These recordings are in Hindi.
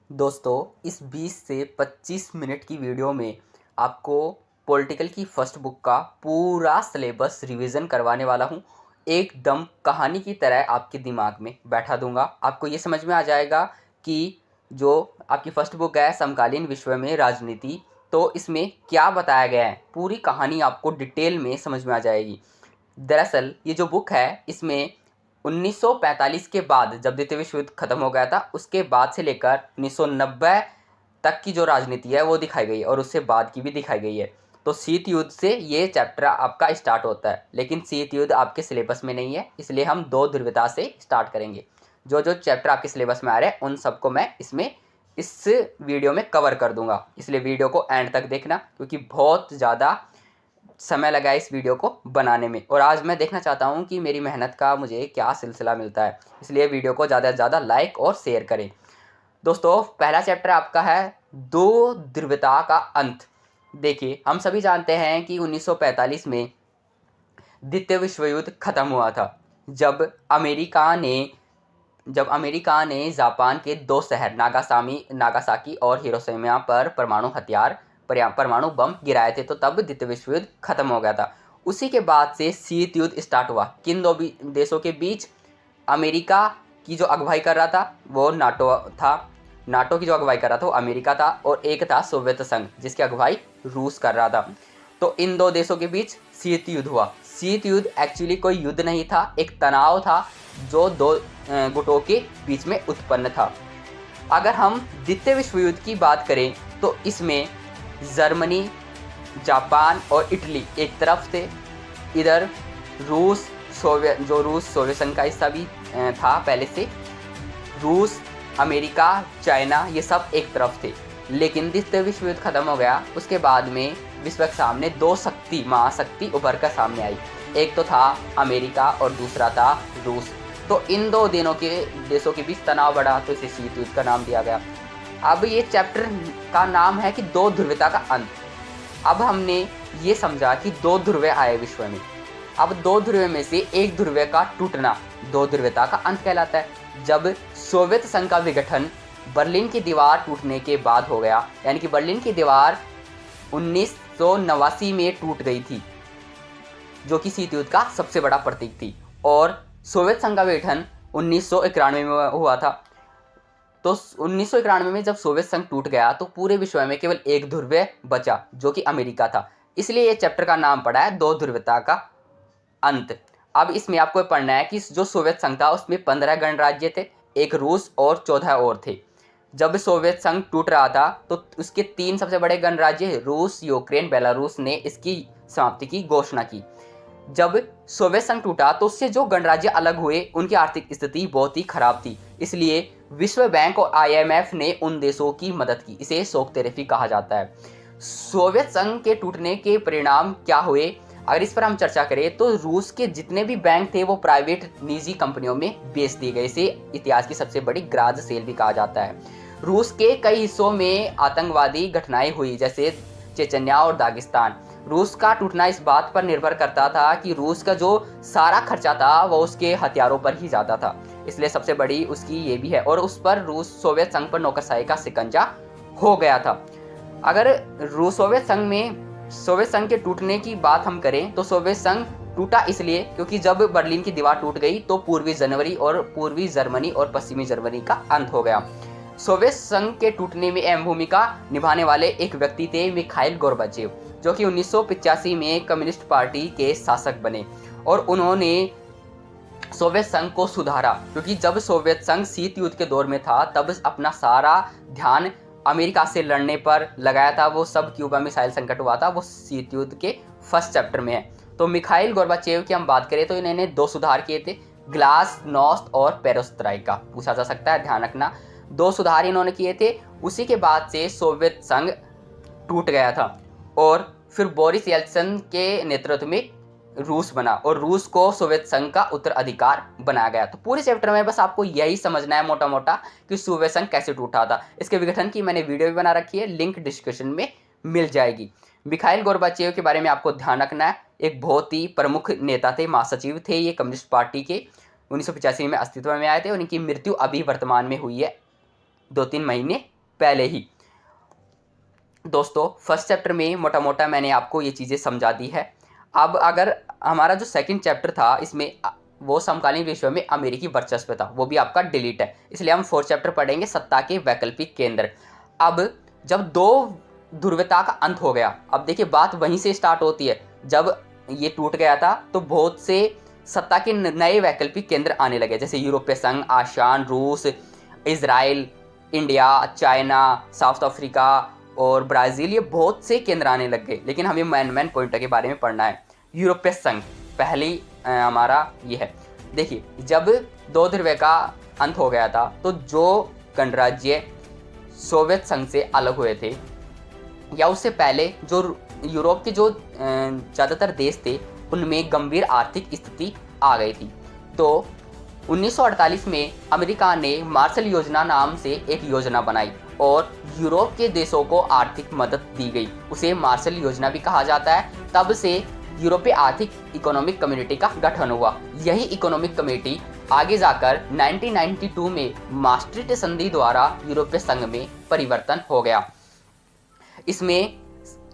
दोस्तों, इस 20 से 25 मिनट की वीडियो में आपको पॉलिटिकल की फर्स्ट बुक का पूरा सिलेबस रिवीजन करवाने वाला हूँ। एकदम कहानी की तरह आपके दिमाग में बैठा दूंगा। आपको ये समझ में आ जाएगा कि जो आपकी फर्स्ट बुक है समकालीन विश्व में राजनीति, तो इसमें क्या बताया गया है, पूरी कहानी आपको डिटेल में समझ में आ जाएगी। दरअसल ये जो बुक है इसमें 1945 के बाद, जब द्वितीय विश्व युद्ध खत्म हो गया था, उसके बाद से लेकर 1990 तक की जो राजनीति है वो दिखाई गई है और उससे बाद की भी दिखाई गई है। तो शीत युद्ध से ये चैप्टर आपका स्टार्ट होता है, लेकिन शीत युद्ध आपके सिलेबस में नहीं है, इसलिए हम दो ध्रुवता से स्टार्ट करेंगे। जो जो चैप्टर आपके सिलेबस में आ रहे हैं उन सबको मैं इस वीडियो में कवर कर दूंगा, इसलिए वीडियो को एंड तक देखना, क्योंकि बहुत ज़्यादा समय लगा है इस वीडियो को बनाने में और आज मैं देखना चाहता हूं कि मेरी मेहनत का मुझे क्या सिलसिला मिलता है। इसलिए वीडियो को ज़्यादा से ज़्यादा लाइक और शेयर करें। दोस्तों, पहला चैप्टर आपका है दो ध्रुवता का अंत। देखिए, हम सभी जानते हैं कि 1945 में द्वितीय विश्व युद्ध खत्म हुआ था, जब अमेरिका ने जापान के दो शहर नागासाकी और हिरोशिमा पर परमाणु बम गिराए थे, तो तब द्वितीय विश्व युद्ध खत्म हो गया था। उसी के बाद से शीत युद्ध स्टार्ट हुआ। किन दो देशों के बीच? अमेरिका की जो अगुवाई कर रहा था वो नाटो था। नाटो की जो अगुवाई कर रहा था वो अमेरिका था, और एक था सोवियत संघ जिसकी अगुवाई रूस कर रहा था। तो इन दो देशों के बीच शीत युद्ध हुआ। शीत युद्ध एक्चुअली कोई युद्ध नहीं था, एक तनाव था जो दो गुटों के बीच में उत्पन्न था। अगर हम द्वितीय विश्व युद्ध की बात करें तो इसमें जर्मनी, जापान और इटली एक तरफ थे। इधर रूस सोवियत संघ का हिस्सा भी था पहले से। रूस, अमेरिका, चाइना, ये सब एक तरफ थे। लेकिन द्वितीय विश्व युद्ध खत्म हो गया, उसके बाद में विश्व के सामने दो महाशक्ति उभर कर सामने आई। एक तो था अमेरिका और दूसरा था रूस। तो इन दो देशों के बीच तनाव बढ़ा, तो इसे शीत युद्ध का नाम दिया गया। अब ये चैप्टर का नाम है कि दो ध्रुवता का अंत। अब हमने ये समझा कि दो ध्रुव आए विश्व में। अब दो ध्रुव में से एक ध्रुव का टूटना दो ध्रुवता का अंत कहलाता है। जब सोवियत संघ का विघटन बर्लिन की दीवार टूटने के बाद हो गया, यानी कि बर्लिन की दीवार 1989 में टूट गई थी, जो कि शीत युद्ध का सबसे बड़ा प्रतीक थी, और सोवियत संघ का विघटन 1991 में हुआ था। तो 1991 में जब सोवियत संघ टूट गया तो पूरे विश्व में केवल एक ध्रुव बचा, जो कि अमेरिका था। इसलिए ये चैप्टर का नाम पड़ा है दो ध्रुवता का अंत। अब इसमें आपको पढ़ना है कि जो सोवियत संघ था उसमें 15 गणराज्य थे, एक रूस और 14 और थे। जब सोवियत संघ टूट रहा था तो उसके 3 सबसे बड़े गणराज्य रूस, यूक्रेन, बेलारूस ने इसकी समाप्ति की घोषणा की। जब सोवियत संघ टूटा तो उससे जो गणराज्य अलग हुए उनकी आर्थिक स्थिति बहुत ही खराब थी, इसलिए विश्व बैंक और IMF ने उन देशों की मदद की। इसे शोक थेरेपी कहा जाता है। सोवियत संघ के टूटने के परिणाम क्या हुए, अगर इस पर हम चर्चा करें तो रूस के जितने भी बैंक थे वो प्राइवेट निजी कंपनियों में बेच दिए गए। इसे इतिहास की सबसे बड़ी ग्राज सेल भी कहा जाता है। रूस के कई हिस्सों में आतंकवादी घटनाएं हुई, जैसे चेचन्या और दागिस्तान। रूस का टूटना इस बात पर निर्भर करता था कि रूस का जो सारा खर्चा था वो उसके हथियारों पर ही जाता था, इसलिए सबसे बड़ी उसकी ये भी है, और उस पर रूस सोवियत संघ पर नौकरशाही का शिकंजा हो गया था। अगर सोवियत संघ के टूटने की बात हम करें तो सोवियत संघ टूटा इसलिए क्योंकि जब बर्लिन की दीवार टूट गई तो पूर्वी जर्मनी और पश्चिमी जर्मनी का अंत हो गया। सोवियत संघ के टूटने में अहम भूमिका निभाने वाले एक व्यक्ति थे मिखाइल गोर्बाचेव, जो कि 1985 में कम्युनिस्ट पार्टी के शासक बने, और उन्होंने सोवियत संघ को सुधारा, क्योंकि जब सोवियत संघ शीत युद्ध के दौर में था तब अपना सारा ध्यान अमेरिका से लड़ने पर लगाया था। वो सब क्यूबा मिसाइल संकट हुआ था, वो शीत युद्ध के फर्स्ट चैप्टर में है। तो मिखाइल गोर्बाचेव की हम बात करें तो इन्होंने 2 सुधार किए थे, ग्लासनोस्त और पेरोस्त्राइका। पूछा जा सकता है, ध्यान रखना, 2 सुधार इन्होंने किए थे। उसी के बाद से सोवियत संघ टूट गया था, और फिर बोरिस येल्त्सिन के नेतृत्व में रूस बना, और रूस को सोवियत संघ का उत्तराधिकार बनाया गया। तो पूरे चैप्टर में बस आपको यही समझना है मोटा मोटा कि सोवियत संघ कैसे टूटा था। इसके विघटन की मैंने वीडियो भी बना रखी है, लिंक डिस्क्रिप्शन में मिल जाएगी। मिखाइल गोर्बाचेव के बारे में आपको ध्यान रखना है, एक बहुत ही प्रमुख नेता थे, महासचिव थे ये कम्युनिस्ट पार्टी के। 1985 में अस्तित्व में आए थे, और इनकी मृत्यु अभी वर्तमान में हुई है 2-3 महीने पहले ही। दोस्तों फर्स्ट चैप्टर में मोटा मोटा मैंने आपको ये चीज़ें समझा दी है। अब अगर हमारा जो सेकंड चैप्टर था इसमें वो समकालीन विश्व में अमेरिकी वर्चस्व था, वो भी आपका डिलीट है, इसलिए हम फोर्थ चैप्टर पढ़ेंगे सत्ता के वैकल्पिक केंद्र। अब जब दो ध्रुवता का अंत हो गया, अब देखिए बात वहीं से स्टार्ट होती है। जब ये टूट गया था तो बहुत से सत्ता के नए वैकल्पिक केंद्र आने लगे, जैसे यूरोपीय संघ, आसियान, रूस, Israel, India, China, south Africa और ब्राज़ील, ये बहुत से केंद्र आने लग गए। लेकिन हमें मैन पॉइंटर के बारे में पढ़ना है। यूरोपीय संघ पहली हमारा ये है। देखिए जब दो ध्रुव का अंत हो गया था तो जो गणराज्य सोवियत संघ से अलग हुए थे या उससे पहले जो यूरोप के जो ज़्यादातर देश थे उनमें गंभीर आर्थिक स्थिति आ गई थी। तो 1948 में अमेरिका ने मार्शल योजना नाम से एक योजना बनाई और यूरोप के देशों को आर्थिक मदद दी गई। उसे मार्शल योजना भी कहा जाता है। तब से यूरोपीय आर्थिक इकोनॉमिक कम्युनिटी का गठन हुआ। यही इकोनॉमिक कम्युनिटी आगे जाकर 1992 में maastricht संधि द्वारा यूरोपीय संघ में परिवर्तन हो गया। इसमें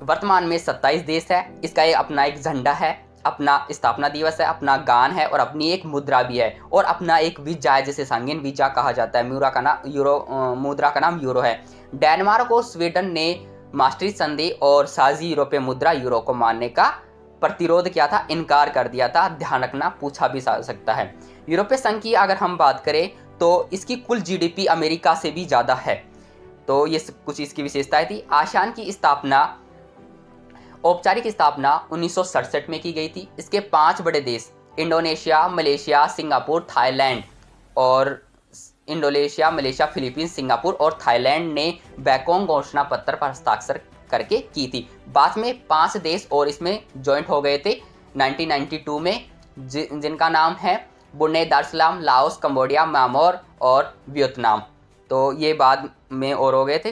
वर्तमान में 27 देश है। इसका अपना एक झंडा है, अपना स्थापना दिवस है, अपना गान है और अपनी एक मुद्रा भी है और अपना एक वीजा है जिसे सांगेन वीजा कहा जाता है। मुद्रा का नाम यूरो है। डेनमार्क और स्वीडन ने maastricht संधि और साझी यूरोपीय मुद्रा यूरो को मानने का प्रतिरोध किया था, इनकार कर दिया था। ध्यान रखना, पूछा भी जा सकता है। यूरोपीय संघ की अगर हम बात करें तो इसकी कुल जीडीपी अमेरिका से भी ज़्यादा है। तो ये कुछ इसकी विशेषताएं थी। आसियान की स्थापना, औपचारिक स्थापना 1967 में की गई थी। इसके 5 बड़े देश इंडोनेशिया, मलेशिया, सिंगापुर, थाईलैंड और फिलीपींस, सिंगापुर और थाईलैंड ने बैकोंग घोषणा पत्र पर हस्ताक्षर करके की थी। बाद में 5 देश और इसमें ज्वाइंट हो गए थे 1992 में, जिनका नाम है Brunei Darussalam, Laos, Cambodia, Myanmar और वियतनाम। तो ये बाद में और हो गए थे।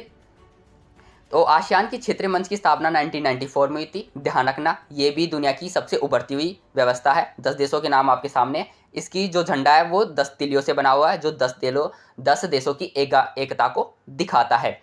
तो आसियान की क्षेत्रीय मंच की स्थापना 1994 में हुई थी। ध्यान रखना, ये भी दुनिया की सबसे उभरती हुई व्यवस्था है। 10 देशों के नाम आपके सामने है। इसकी जो झंडा है वो 10 तिलियों से बना हुआ है, जो 10 देशों की एकता को दिखाता है।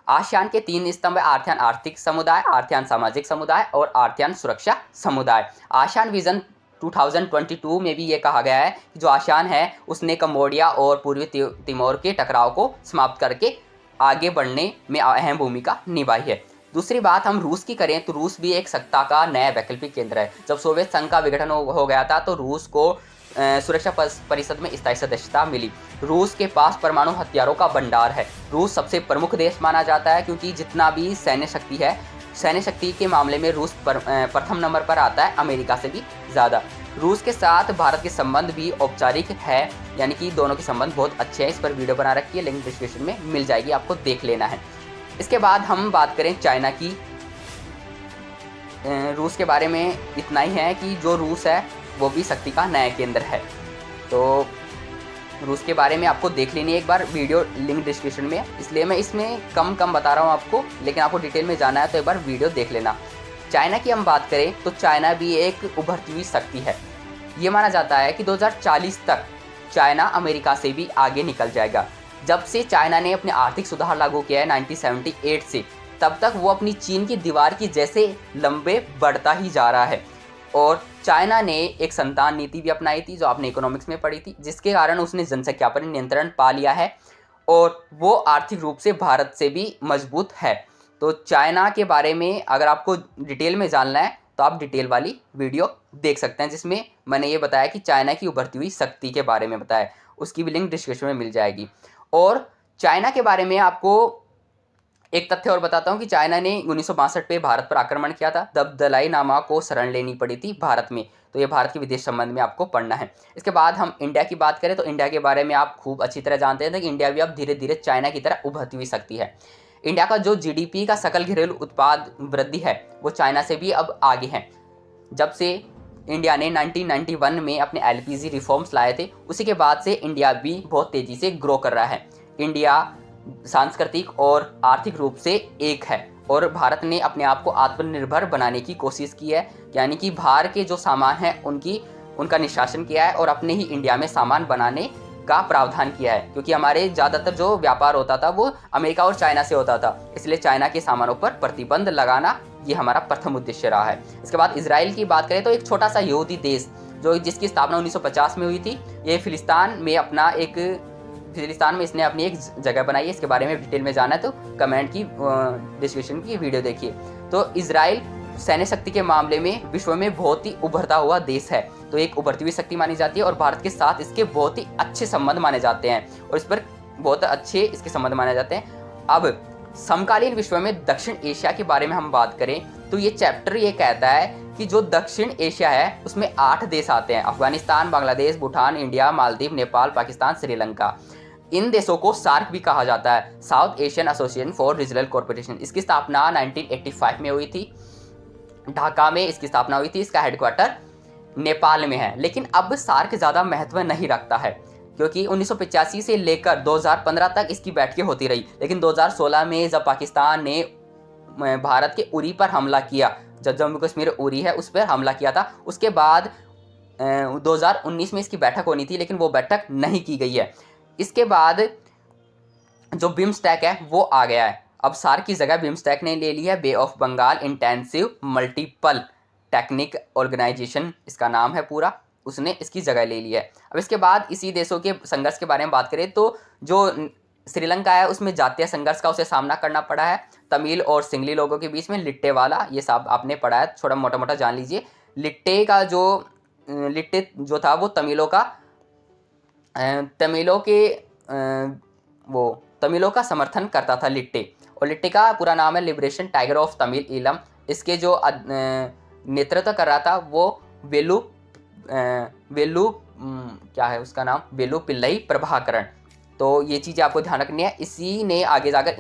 आसियान के 3 स्तंभ: आसियान आर्थिक समुदाय, आसियान सामाजिक समुदाय और आसियान सुरक्षा समुदाय। आसियान विजन 2022 में भी ये कहा गया है कि जो आसियान है उसने कंबोडिया और पूर्वी तिमोर के टकराव को समाप्त करके आगे बढ़ने में अहम भूमिका निभाई है। दूसरी बात हम रूस की करें तो रूस भी एक सत्ता का नया वैकल्पिक केंद्र है। जब सोवियत संघ का विघटन हो गया था तो रूस को सुरक्षा परिषद में स्थायी सदस्यता मिली। रूस के पास परमाणु हथियारों का भंडार है। रूस सबसे प्रमुख देश माना जाता है क्योंकि जितना भी सैन्य शक्ति है, सैन्य शक्ति के मामले में रूस प्रथम नंबर पर आता है, अमेरिका से भी ज़्यादा। रूस के साथ भारत के संबंध भी औपचारिक है, यानी कि दोनों के संबंध बहुत अच्छे हैं। इस पर वीडियो बना रखी है, लिंक डिस्क्रिप्शन में मिल जाएगी, आपको देख लेना है। इसके बाद हम बात करें चाइना की। रूस के बारे में इतना ही है कि जो रूस है वो भी शक्ति का नया केंद्र है। तो रूस के बारे में आपको देख लेनी है एक बार, वीडियो लिंक डिस्क्रिप्शन में है, इसलिए मैं इसमें कम बता रहा हूँ आपको, लेकिन आपको डिटेल में जाना है तो एक बार वीडियो देख लेना। चाइना की हम बात करें तो चाइना भी एक उभरती हुई शक्ति है। ये माना जाता है कि 2040 तक चाइना अमेरिका से भी आगे निकल जाएगा। जब से चाइना ने अपने आर्थिक सुधार लागू किया है 1978 से, तब तक वो अपनी चीन की दीवार की जैसे लंबे बढ़ता ही जा रहा है। और चाइना ने एक संतान नीति भी अपनाई थी, जो आपने इकोनॉमिक्स में पढ़ी थी, जिसके कारण उसने जनसंख्या पर नियंत्रण पा लिया है और वो आर्थिक रूप से भारत से भी मजबूत है। तो चाइना के बारे में अगर आपको डिटेल में जानना है तो आप डिटेल वाली वीडियो देख सकते हैं, जिसमें मैंने ये बताया कि चाइना की उभरती हुई शक्ति के बारे में बताया। उसकी भी लिंक डिस्क्रिप्शन में मिल जाएगी। और चाइना के बारे में आपको एक तथ्य और बताता हूँ कि चाइना ने 1962 पे भारत पर आक्रमण किया था, तब दलाई लामा को शरण लेनी पड़ी थी भारत में। तो ये भारत के विदेश संबंध में आपको पढ़ना है। इसके बाद हम इंडिया की बात करें तो इंडिया के बारे में आप खूब अच्छी तरह जानते हैं कि इंडिया भी अब धीरे धीरे चाइना की तरह उभरती हुई शक्ति है। इंडिया का जो जीडीपी का सकल घरेलू उत्पाद वृद्धि है वो चाइना से भी अब आगे है। जब से इंडिया ने 1991 में अपने एलपीजी रिफॉर्म्स लाए थे, उसी के बाद से इंडिया भी बहुत तेज़ी से ग्रो कर रहा है। इंडिया सांस्कृतिक और आर्थिक रूप से एक है और भारत ने अपने आप को आत्मनिर्भर बनाने की कोशिश की है, यानी कि बाहर के जो सामान हैं उनका निष्कासन किया है और अपने ही इंडिया में सामान बनाने का प्रावधान किया है, क्योंकि हमारे ज़्यादातर जो व्यापार होता था वो अमेरिका और चाइना से होता था, इसलिए चाइना के सामानों पर प्रतिबंध लगाना ये हमारा प्रथम उद्देश्य रहा है। इसके बाद इजराइल की बात करें तो एक छोटा सा यहूदी देश जिसकी स्थापना 1950 में हुई थी, ये फिलिस्तीन में इसने अपनी एक जगह बनाई है। इसके बारे में डिटेल में जाना है तो कमेंट की डिस्क्रिप्शन की वीडियो देखिए। तो इजराइल सैन्य शक्ति के मामले में विश्व में बहुत ही उभरता हुआ देश है, तो एक उभरती हुई शक्ति मानी जाती है और भारत के साथ इसके बहुत ही अच्छे संबंध माने जाते हैं और इस पर बहुत अच्छे इसके संबंध माने जाते हैं। अब समकालीन विश्व में दक्षिण एशिया के बारे में हम बात करें तो ये चैप्टर ये कहता है कि जो दक्षिण एशिया है उसमें 8 देश आते हैं: अफगानिस्तान, बांग्लादेश, भूटान, इंडिया, मालदीव, नेपाल, पाकिस्तान, श्रीलंका। इन देशों को सार्क भी कहा जाता है, south Asian association for regional cooperation. इसकी स्थापना 1985 में हुई थी, ढाका में इसकी स्थापना हुई थी। इसका हेडक्वार्टर नेपाल में है। लेकिन अब सार्क ज़्यादा महत्व नहीं रखता है, क्योंकि 1985 से लेकर 2015 तक इसकी बैठकें होती रही। लेकिन 2016 में जब पाकिस्तान ने भारत के उरी पर हमला किया, जब जम्मू कश्मीर उरी है उस पर हमला किया था, उसके बाद 2019 में इसकी बैठक होनी थी, लेकिन वो बैठक नहीं की गई है। इसके बाद जो बिम्स्टेक है वो आ गया है। अब सार्क की जगह बिम्स्टेक ने ले लिया है, Bay of Bengal intensive multiple technique organisation इसका नाम है पूरा, उसने इसकी जगह ले ली है। अब इसके बाद इसी देशों के संघर्ष के बारे में बात करें तो जो श्रीलंका है उसमें जातीय संघर्ष का उसे सामना करना पड़ा है। तमिल और सिंगली लोगों के बीच में लिट्टे वाला, ये सब आपने पढ़ा है, थोड़ा मोटा मोटा जान लीजिए। लिट्टे जो था वो तमिलों का समर्थन करता था लिट्टे, और लिट्टे का पूरा नाम है liberation tiger of Tamil Eelam. इसके जो नेतृत्व कर रहा था वो क्या है उसका नाम, वेलु पिल्लई प्रभाकरण। तो ये चीज़ें आपको ध्यान रखनी है। इसी ने आगे जाकर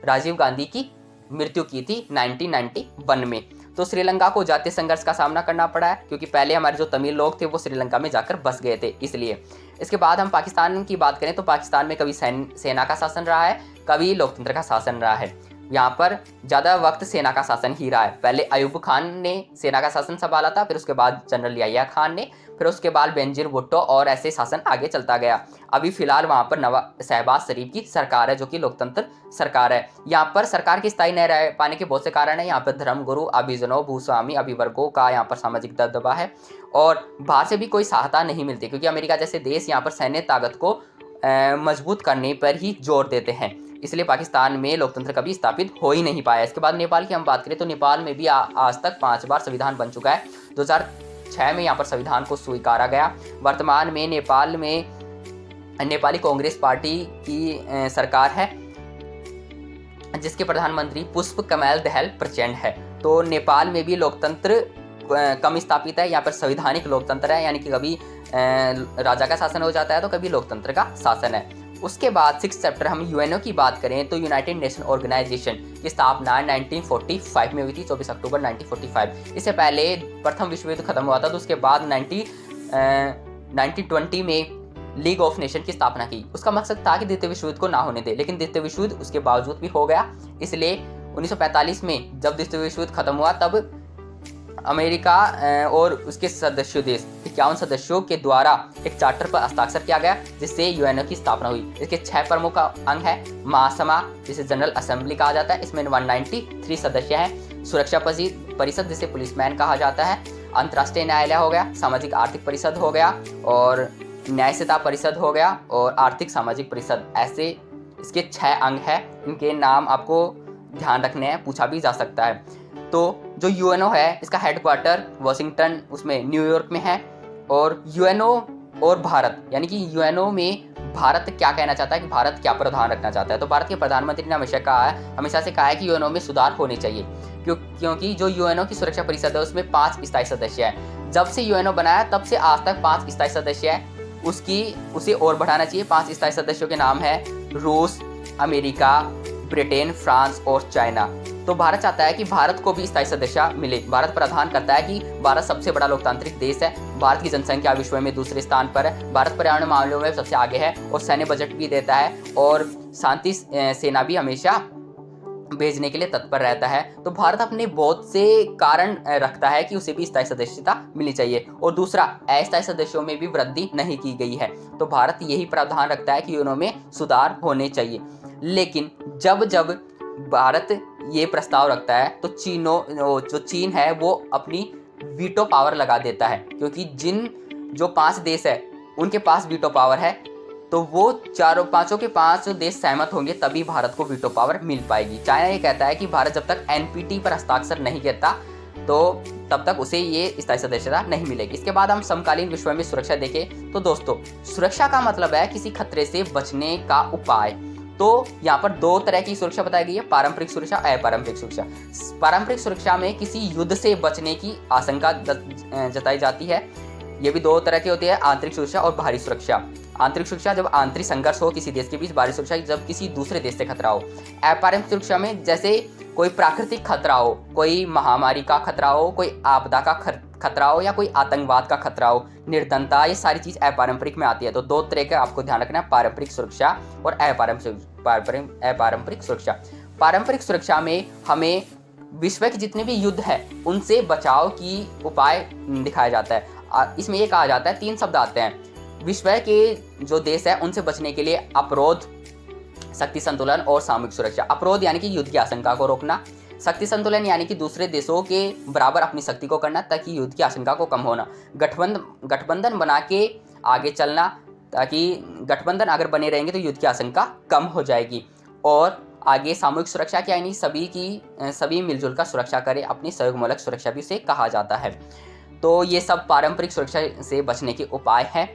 राजीव गांधी की मृत्यु की थी 1991 में। तो श्रीलंका को जातीय संघर्ष का सामना करना पड़ा है, क्योंकि पहले हमारे जो तमिल लोग थे वो श्रीलंका में जाकर बस गए थे, इसलिए। इसके बाद हम पाकिस्तान की बात करें तो पाकिस्तान में कभी सेना का शासन रहा है, कभी लोकतंत्र का शासन रहा है। यहाँ पर ज़्यादा वक्त सेना का शासन ही रहा है। पहले अयूब खान ने सेना का शासन संभाला था, फिर उसके बाद जनरल याहिया खान ने, फिर उसके बाद बेनजीर भुट्टो, और ऐसे शासन आगे चलता गया। अभी फिलहाल वहाँ पर शहबाज शरीफ की सरकार है, जो कि लोकतंत्र सरकार है। यहाँ पर सरकार की स्थायी नहीं रह पाने के बहुत से कारण हैं। यहाँ पर धर्मगुरु, अभिजनों, भूस्वामी, अभिवर्गों का यहाँ पर सामाजिक दबदबा है, और बाहर से भी कोई सहायता नहीं मिलती, क्योंकि अमेरिका जैसे देश यहाँ पर सैन्य ताकत को मजबूत करने पर ही जोर देते हैं, इसलिए पाकिस्तान में लोकतंत्र कभी स्थापित हो ही नहीं पाया। इसके बाद नेपाल की हम बात करें तो नेपाल में भी आज तक 5 बार संविधान बन चुका है। 2006 में यहाँ पर संविधान को स्वीकारा गया। वर्तमान में नेपाल में नेपाली कांग्रेस पार्टी की सरकार है, जिसके प्रधानमंत्री पुष्प कमल दहल प्रचंड है। तो नेपाल में भी लोकतंत्र कम स्थापित है, यहाँ पर संवैधानिक लोकतंत्र है, यानी कि कभी राजा का शासन हो जाता है तो कभी लोकतंत्र का शासन है। उसके बाद 6 चैप्टर हम यूएनओ की बात करें तो यूनाइटेड नेशन ऑर्गेनाइजेशन की स्थापना 1945 में हुई थी, 24 अक्टूबर 1945। इससे पहले प्रथम विश्व युद्ध खत्म हुआ था, तो उसके बाद 1920 में लीग ऑफ नेशन की स्थापना की। उसका मकसद था कि द्वितीय विश्व युद्ध को ना होने दे, लेकिन द्वितीय विश्व युद्ध उसके बावजूद भी हो गया। इसलिए 1945 में जब द्वितीय विश्व युद्ध खत्म हुआ तब अमेरिका और उसके सदस्य देश 51 सदस्यों के द्वारा एक चार्टर पर हस्ताक्षर किया गया, जिससे यूएनओ की स्थापना हुई। इसके 6 प्रमुख अंग है। महासभा, जिसे जनरल असेंबली कहा जाता है, इसमें 193 सदस्य हैं। सुरक्षा परिषद, जिसे पुलिसमैन कहा जाता है। अंतर्राष्ट्रीय न्यायालय हो गया, सामाजिक आर्थिक परिषद हो गया, और न्यायिकता परिषद हो गया, और आर्थिक सामाजिक परिषद। ऐसे इसके 6 अंग हैं। इनके नाम आपको ध्यान रखने हैं, पूछा भी जा सकता है। तो जो यूएनओ है इसका हेडक्वार्टर वाशिंगटन उसमें न्यूयॉर्क में है। और यूएनओ और भारत, यानी कि यूएनओ में भारत क्या कहना चाहता है, कि भारत क्या प्रावधान रखना चाहता है। तो भारत के प्रधानमंत्री ने हमेशा से कहा है कि यूएनओ में सुधार होने चाहिए, क्योंकि जो यूएनओ की सुरक्षा परिषद है उसमें 5 स्थायी सदस्य हैं। जब से यूएनओ बनाया तब से आज तक 5 स्थायी सदस्य हैं। उसे और बढ़ाना चाहिए। 5 स्थायी सदस्यों के नाम है रूस, अमेरिका, ब्रिटेन, फ्रांस और चाइना। तो भारत चाहता है कि भारत को भी स्थायी सदस्य मिले। भारत प्रावधान करता है कि भारत सबसे बड़ा लोकतांत्रिक देश है, भारत की जनसंख्या विश्व में दूसरे स्थान पर है, भारत पर्यावरण मामलों में सबसे आगे है, और सैन्य बजट भी देता है, और शांति सेना भी हमेशा भेजने के लिए तत्पर रहता है। तो भारत अपने बहुत से कारण रखता है कि उसे भी स्थायी सदस्यता मिलनी चाहिए। और दूसरा, अस्थायी सदस्यों में भी वृद्धि नहीं की गई है, तो भारत यही प्रावधान रखता है कि उनमें सुधार होने चाहिए। लेकिन जब जब भारत ये प्रस्ताव रखता है तो जो चीन है वो अपनी वीटो पावर लगा देता है, क्योंकि जो 5 देश है उनके पास वीटो पावर है, तो वो पांचों के 5 देश सहमत होंगे तभी भारत को वीटो पावर मिल पाएगी। चाइना ये कहता है कि भारत जब तक एनपीटी पर हस्ताक्षर नहीं करता तो तब तक उसे ये स्थायी सदस्यता नहीं मिलेगी। इसके बाद हम समकालीन विश्व में सुरक्षा देखें तो दोस्तों, सुरक्षा का मतलब है किसी खतरे से बचने का उपाय। तो यहाँ पर 2 तरह की सुरक्षा बताई गई है, पारंपरिक सुरक्षा, अपारंपरिक सुरक्षा। पारंपरिक सुरक्षा में किसी युद्ध से बचने की आशंका जताई जाती है। ये भी 2 तरह की होती है, आंतरिक सुरक्षा और बाहरी सुरक्षा। आंतरिक सुरक्षा जब आंतरिक संघर्ष हो किसी देश के बीच, बाहरी सुरक्षा जब किसी दूसरे देश से खतरा हो। अपारंपरिक सुरक्षा में जैसे कोई प्राकृतिक खतरा हो, कोई महामारी का खतरा हो, कोई आपदा का खतरा हो, या कोई आतंकवाद का खतरा हो, निर्धनता, ये सारी चीज़ अपारंपरिक में आती है। तो 2 तरह का आपको ध्यान रखना है, पारंपरिक सुरक्षा और अपारंपरिक सुरक्षा। पारंपरिक सुरक्षा में हमें विश्व के जितने भी युद्ध है उनसे बचाव की उपाय दिखाया जाता है। इसमें ये कहा जाता है, 3 शब्द आते हैं। विश्व के जो देश है उनसे बचने के लिए अवरोध, शक्ति संतुलन और सामूहिक सुरक्षा। अवरोध यानी कि युद्ध की आशंका को रोकना, शक्ति संतुलन यानी कि दूसरे देशों के बराबर अपनी शक्ति को करना ताकि युद्ध की आशंका को कम होना, गठबंधन बना के आगे चलना ताकि गठबंधन अगर बने रहेंगे तो युद्ध की आशंका कम हो जाएगी। और आगे सामूहिक सुरक्षा क्या, यानी सभी मिलजुल कर सुरक्षा करें, अपनी सहयोगमूलक सुरक्षा भी उसे कहा जाता है। तो ये सब पारंपरिक सुरक्षा से बचने के उपाय हैं।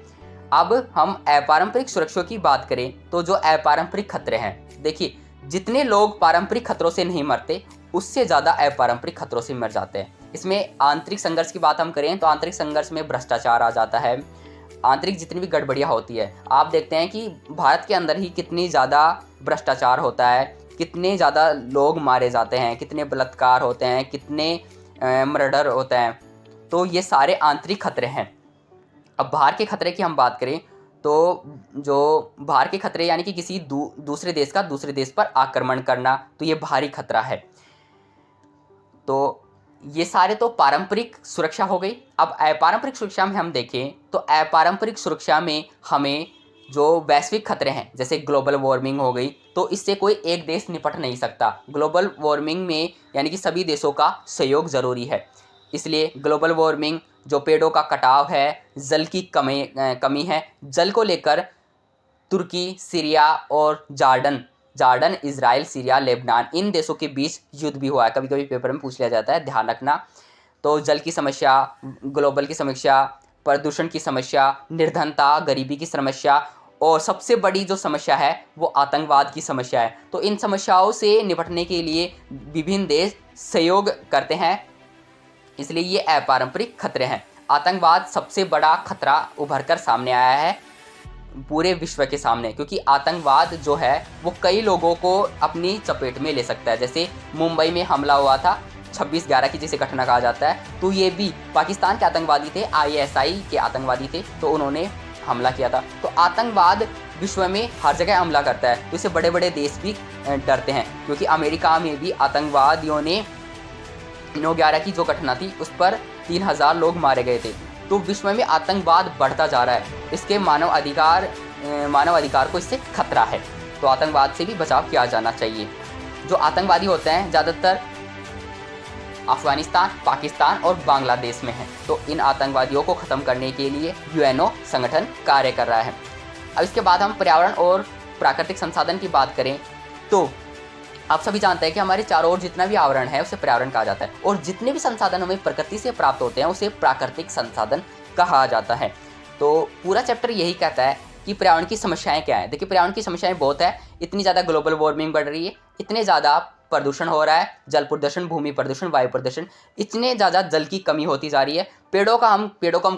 अब हम अपारंपरिक सुरक्षा की बात करें तो जो अपारंपरिक खतरे हैं, देखिए जितने लोग पारंपरिक खतरों से नहीं मरते उससे ज़्यादा अपारंपरिक खतरों से मर जाते हैं। इसमें आंतरिक संघर्ष की बात हम करें तो आंतरिक संघर्ष में भ्रष्टाचार आ जाता है, आंतरिक जितनी भी गड़बड़ियाँ होती है। आप देखते हैं कि भारत के अंदर ही कितनी ज़्यादा भ्रष्टाचार होता है, कितने ज़्यादा लोग मारे जाते हैं, कितने बलात्कार होते हैं, कितने मर्डर होते हैं। तो ये सारे आंतरिक खतरे हैं। अब बाहर के खतरे की हम बात करें तो जो बाहर के खतरे यानी कि किसी दूसरे देश का दूसरे देश पर आक्रमण करना, तो ये बाहरी खतरा है। तो ये सारे तो पारंपरिक सुरक्षा हो गई। अब अपारंपरिक सुरक्षा में हम देखें तो अपारंपरिक सुरक्षा में हमें जो वैश्विक खतरे हैं जैसे ग्लोबल वार्मिंग हो गई, तो इससे कोई एक देश निपट नहीं सकता। ग्लोबल वार्मिंग में यानी कि सभी देशों का सहयोग ज़रूरी है। इसलिए ग्लोबल वार्मिंग, जो पेड़ों का कटाव है, जल की कमी है, जल को लेकर तुर्की, सीरिया और जॉर्डन, इजराइल, सीरिया, लेबनान, इन देशों के बीच युद्ध भी हुआ है। कभी कभी पेपर में पूछ लिया जाता है, ध्यान रखना। तो जल की समस्या, ग्लोबल की समस्या, प्रदूषण की समस्या, निर्धनता, गरीबी की समस्या, और सबसे बड़ी जो समस्या है वो आतंकवाद की समस्या है। तो इन समस्याओं से निपटने के लिए विभिन्न देश सहयोग करते हैं, इसलिए ये अपारंपरिक खतरे हैं। आतंकवाद सबसे बड़ा खतरा उभर कर सामने आया है पूरे विश्व के सामने, क्योंकि आतंकवाद जो है वो कई लोगों को अपनी चपेट में ले सकता है। जैसे मुंबई में हमला हुआ था 26/11 की, जिसे घटना कहा जाता है, तो ये भी पाकिस्तान के आतंकवादी थे, ISI के आतंकवादी थे, तो उन्होंने हमला किया था। तो आतंकवाद विश्व में हर जगह हमला करता है, तो इससे बड़े बड़े देश भी डरते हैं, क्योंकि अमेरिका में भी आतंकवादियों ने 9/11 की जो घटना थी उस पर 3000 लोग मारे गए थे। तो विश्व में आतंकवाद बढ़ता जा रहा है, इसके मानव अधिकार को इससे खतरा है। तो आतंकवाद से भी बचाव किया जाना चाहिए। जो आतंकवादी होते हैं ज़्यादातर अफगानिस्तान, पाकिस्तान और बांग्लादेश में हैं। तो इन आतंकवादियों को ख़त्म करने के लिए UNO संगठन कार्य कर रहा है। अब इसके बाद हम पर्यावरण और प्राकृतिक संसाधन की बात करें तो आप सभी जानते हैं कि हमारे चारों ओर जितना भी आवरण है उसे पर्यावरण कहा जाता है, और जितने भी संसाधन हमें प्रकृति से प्राप्त होते हैं उसे प्राकृतिक संसाधन कहा जाता है। तो पूरा चैप्टर यही कहता है कि पर्यावरण की समस्याएं क्या हैं। देखिए पर्यावरण की समस्याएं बहुत है, इतनी ज़्यादा ग्लोबल वार्मिंग बढ़ रही है, इतने ज़्यादा प्रदूषण हो रहा है, जल प्रदूषण, भूमि प्रदूषण, वायु प्रदूषण, इतने ज़्यादा जल की कमी होती जा रही है, पेड़ों को हम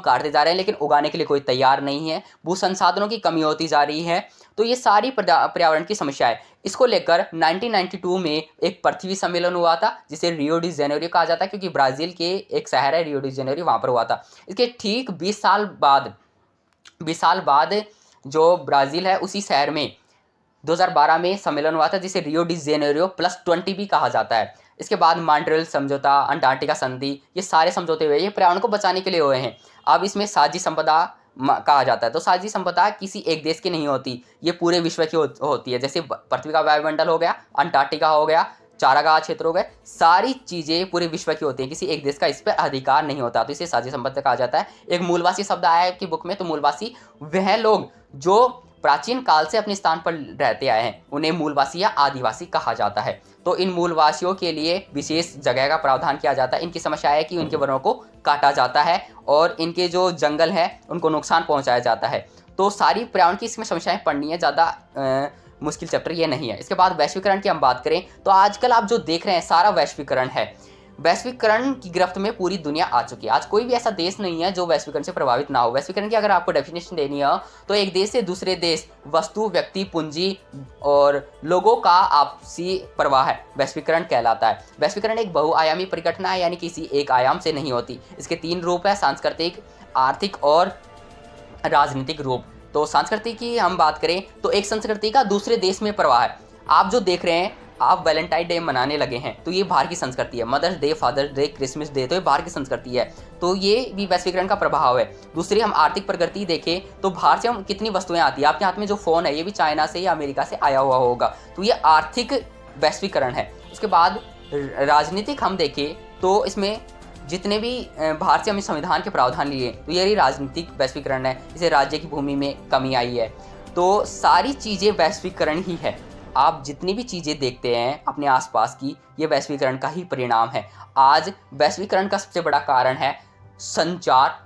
काटते जा रहे हैं लेकिन उगाने के लिए कोई तैयार नहीं है, भू संसाधनों की कमी होती जा रही है। तो ये सारी पर्यावरण की समस्या है। इसको लेकर 1992 में एक पृथ्वी सम्मेलन हुआ था जिसे रियो डी जेनेरियो कहा जाता है, क्योंकि ब्राज़ील के एक शहर है रियो डी जेनेरियो, वहाँ पर हुआ था। इसके ठीक 20 साल बाद जो ब्राज़ील है उसी शहर में 2012 में सम्मेलन हुआ था जिसे रियो डी जेनेरियो +20 भी कहा जाता है। इसके बाद मॉन्ट्रियल समझौता, अंटार्कटिका संधि, ये सारे समझौते हुए, ये पर्यावरण को बचाने के लिए हुए हैं। अब इसमें साझी संपदा कहा जाता है। तो साझी संपदा किसी एक देश की नहीं होती, ये पूरे विश्व की होती है। जैसे पृथ्वी का वायुमंडल हो गया, अंटार्कटिका हो गया, चारागाह क्षेत्र हो गए, सारी चीज़ें पूरे विश्व की होती हैं, किसी एक देश का इस पर अधिकार नहीं होता, तो इसे साझी संपत्ति कहा जाता है। एक मूलवासी शब्द आया है आपकी बुक में, तो मूलवासी वह लोग जो प्राचीन काल से अपने स्थान पर रहते आए हैं, उन्हें मूलवासी या आदिवासी कहा जाता है। तो इन मूलवासियों के लिए विशेष जगह का प्रावधान किया जाता है। इनकी समस्या है कि उनके वनों को काटा जाता है और इनके जो जंगल हैं उनको नुकसान पहुंचाया जाता है। तो सारी पर्यावरण की इसमें समस्याएं पढ़नी है, ज़्यादा मुश्किल चैप्टर ये नहीं है। इसके बाद वैश्वीकरण की हम बात करें तो आजकल आप जो देख रहे हैं सारा वैश्वीकरण है। वैश्वीकरण की गिरफ्त में पूरी दुनिया आ चुकी है। आज कोई भी ऐसा देश नहीं है जो वैश्वीकरण से प्रभावित ना हो। वैश्वीकरण की अगर आपको डेफिनेशन देनी है तो एक देश से दूसरे देश वस्तु, व्यक्ति, पूंजी और लोगों का आपसी प्रवाह है, वैश्वीकरण कहलाता है। वैश्वीकरण एक बहुआयामी परिघटना है, यानी किसी एक आयाम से नहीं होती। इसके 3 रूप है, सांस्कृतिक, आर्थिक और राजनीतिक रूप। तो संस्कृति की हम बात करें तो एक संस्कृति का दूसरे देश में प्रवाह है। आप जो देख रहे हैं, आप वैलेंटाइन डे मनाने लगे हैं, तो ये बाहर की संस्कृति है। Mother's Day, Father's Day, Christmas Day, तो ये बाहर की संस्कृति है। तो ये भी वैश्वीकरण का प्रभाव है। दूसरी हम आर्थिक प्रगति देखें तो बाहर से हम कितनी वस्तुएं आती है। आपके हाथ में जो फ़ोन है ये भी चाइना से या अमेरिका से आया हुआ होगा, तो ये आर्थिक वैश्वीकरण है। उसके बाद राजनीतिक हम देखें तो इसमें जितने भी बाहर से हमने संविधान के प्रावधान लिए, तो ये राजनीतिक वैश्वीकरण है। इसे राज्य की भूमि में कमी आई है। तो सारी चीज़ें वैश्वीकरण ही है। आप जितनी भी चीज़ें देखते हैं अपने आसपास की, ये वैश्वीकरण का ही परिणाम है। आज वैश्वीकरण का सबसे बड़ा कारण है संचार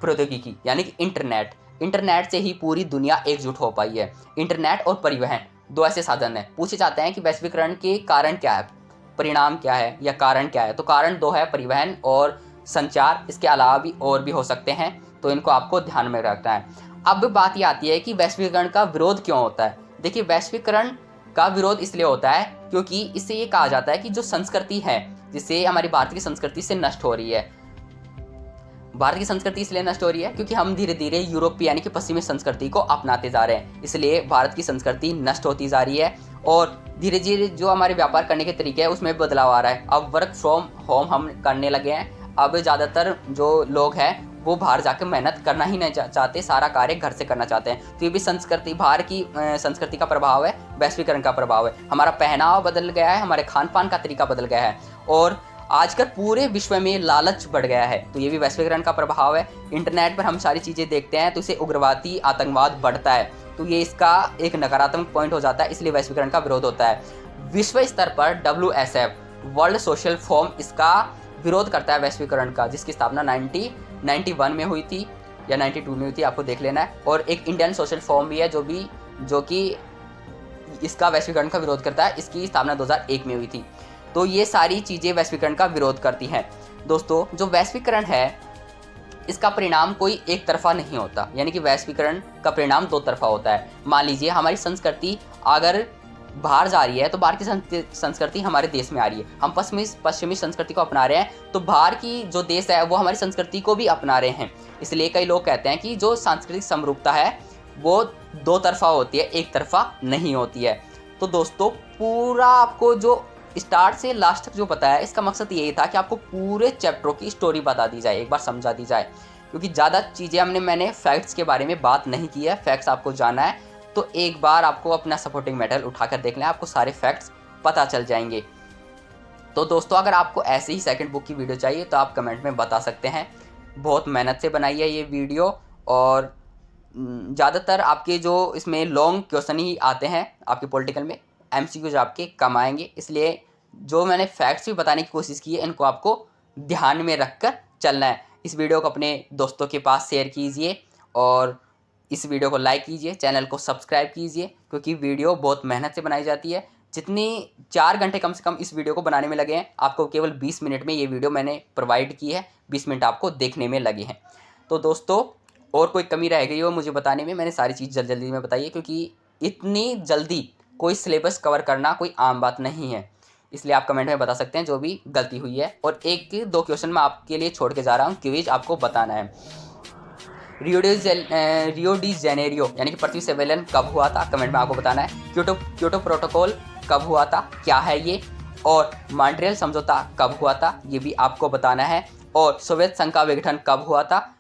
प्रौद्योगिकी, यानी कि इंटरनेट। इंटरनेट से ही पूरी दुनिया एकजुट हो पाई है। इंटरनेट और परिवहन 2 ऐसे साधन हैं। पूछे जाते हैं कि वैश्वीकरण के कारण क्या है, परिणाम क्या है या कारण क्या है, तो कारण 2 है, परिवहन और संचार। इसके अलावा भी और भी हो सकते हैं, तो इनको आपको ध्यान में रखना है। अब बात ये आती है कि वैश्वीकरण का विरोध क्यों होता है। देखिए, वैश्वीकरण का विरोध इसलिए होता है क्योंकि इससे ये कहा जाता है कि जो संस्कृति है, जिससे हमारी भारत की संस्कृति से नष्ट हो रही है। भारत की संस्कृति इसलिए नष्ट हो रही है क्योंकि हम धीरे धीरे यूरोपीय यानी कि पश्चिमी संस्कृति को अपनाते जा रहे हैं, इसलिए भारत की संस्कृति नष्ट होती जा रही है। और धीरे धीरे जो हमारे व्यापार करने के तरीके हैं उसमें बदलाव आ रहा है। अब वर्क फ्रॉम होम हम करने लगे हैं। अब ज़्यादातर जो लोग हैं वो बाहर जाकर मेहनत करना ही नहीं चाहते, सारा कार्य घर से करना चाहते हैं। तो ये भी संस्कृति, बाहर की संस्कृति का प्रभाव है, वैश्वीकरण का प्रभाव है। हमारा पहनावा बदल गया है, हमारे खान पान का तरीका बदल गया है और आजकल पूरे विश्व में लालच बढ़ गया है, तो ये भी वैश्वीकरण का प्रभाव है। इंटरनेट पर हम सारी चीज़ें देखते हैं तो इससे उग्रवादी आतंकवाद बढ़ता है, तो ये इसका एक नकारात्मक पॉइंट हो जाता है, इसलिए वैश्वीकरण का विरोध होता है। विश्व स्तर पर WSF वर्ल्ड सोशल फोरम इसका विरोध करता है वैश्वीकरण का, जिसकी स्थापना 1991 में हुई थी या 92 में हुई थी, आपको देख लेना है। और एक इंडियन सोशल फोरम भी है जो कि इसका वैश्वीकरण का विरोध करता है, इसकी स्थापना 2001 में हुई थी। तो ये सारी चीज़ें वैश्वीकरण का विरोध करती हैं। दोस्तों, जो वैश्वीकरण है इसका परिणाम कोई एक तरफा नहीं होता, यानी कि वैश्वीकरण का परिणाम 2 तरफा होता है। मान लीजिए हमारी संस्कृति अगर बाहर जा रही है तो बाहर की संस्कृति हमारे देश में आ रही है। हम पश्चिमी संस्कृति को अपना रहे हैं, तो बाहर की जो देश है वो हमारी संस्कृति को भी अपना रहे हैं। इसलिए कई लोग कहते हैं कि जो सांस्कृतिक समरूपता है वो 2 तरफा होती है, एक तरफा नहीं होती है। तो दोस्तों, पूरा आपको जो स्टार्ट से लास्ट तक जो पता है, इसका मकसद यही था कि आपको पूरे चैप्टरों की स्टोरी बता दी जाए, एक बार समझा दी जाए, क्योंकि ज़्यादा चीज़ें मैंने फैक्ट्स के बारे में बात नहीं की है। फैक्ट्स आपको जाना है तो एक बार आपको अपना सपोर्टिंग मटेरियल उठाकर देख लें, आपको सारे फैक्ट्स पता चल जाएंगे। तो दोस्तों, अगर आपको ऐसे ही सेकंड बुक की वीडियो चाहिए तो आप कमेंट में बता सकते हैं। बहुत मेहनत से बनाई है ये वीडियो और ज़्यादातर आपके जो इसमें लॉन्ग क्वेश्चन ही आते हैं आपके पॉलिटिकल में, MCQs आपके कम आएंगे। इसलिए जो मैंने फैक्ट्स भी बताने की कोशिश की है, इनको आपको ध्यान में रखकर चलना है। इस वीडियो को अपने दोस्तों के पास शेयर कीजिए और इस वीडियो को लाइक कीजिए, चैनल को सब्सक्राइब कीजिए, क्योंकि वीडियो बहुत मेहनत से बनाई जाती है। जितनी 4 घंटे कम से कम इस वीडियो को बनाने में लगे हैं, आपको केवल 20 मिनट में ये वीडियो मैंने प्रोवाइड की है, 20 मिनट आपको देखने में लगे हैं। तो दोस्तों, और कोई कमी रह गई हो मुझे बताने में, मैंने सारी चीज़ जल्दी में बताई है, क्योंकि इतनी जल्दी कोई सिलेबस कवर करना कोई आम बात नहीं है। इसलिए आप कमेंट में बता सकते हैं जो भी गलती हुई है। और 1-2 क्वेश्चन मैं आपके लिए छोड़ के जा रहा हूँ, क्विज आपको बताना है। रियो डी जेनेरियो यानी कि पृथ्वी सम्मेलन कब हुआ था, कमेंट में आपको बताना है। क्योटो प्रोटोकॉल कब हुआ था, क्या है ये, और मॉन्ट्रियल समझौता कब हुआ था, ये भी आपको बताना है। और सोवियत संघ का विघटन कब हुआ था,